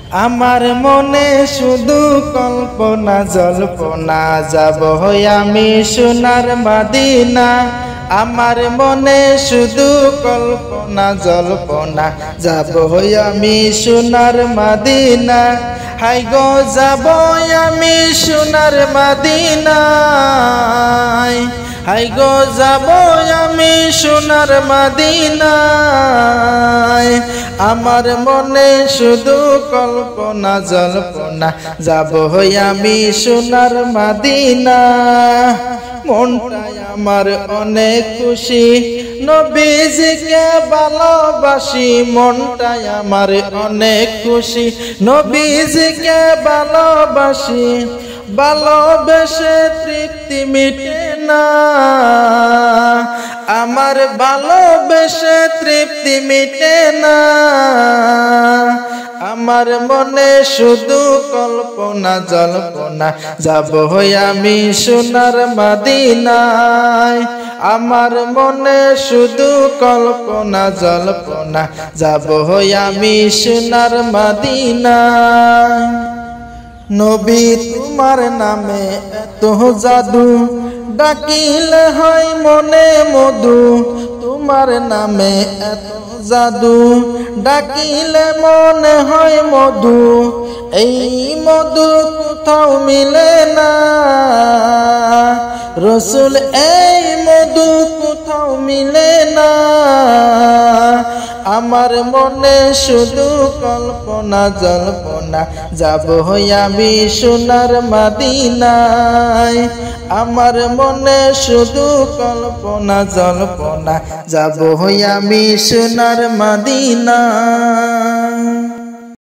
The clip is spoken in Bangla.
আমার মনে শুধু কল্পনা জল্পনা যাব আমি সোনার মদিনা। আমার মনে শুধু কল্পনা জল্পনা যাব আমি সোনার মদিনা। হাই গো যাব আমি সোনার মদিনায়, হাই গো যাব আমি সোনার মদিনায়। আমার মনে শুধু কল্পনা জল্পনা যাব আমি সোনার মদিনা। মনটাই আমার অনেক খুশি নবীজিকে ভালোবাসি, মনটাই আমার অনেক খুশি নবীজিকে ভালোবাসি। ভালোবেসে তৃপ্তি মিটে না, আমার ভালোবেসে তৃপ্তি মিটে না। আমার মনে শুধু কল্পনা জল্পনা যাব আমি সোনার মদিনায়। আমার মনে শুধু কল্পনা জল্পনা যাব আমি সোনার মদিনায়। নবী তোমার নামে এত জাদু, ডাকিলে হয় মনে মধু। তোমার নামে এত জাদু, ডাকিলে মনে হয় মধু। এই মধু কোথাও মিলে না রসুল, এই মধু কোথাও মিলে না। আমার মনে শুধু কল্পনা জল্পনা যাব আমি সোনার মদিনায়। আমার মনে শুধু কল্পনা জল্পনা যাব আমি সোনার মদিনায়।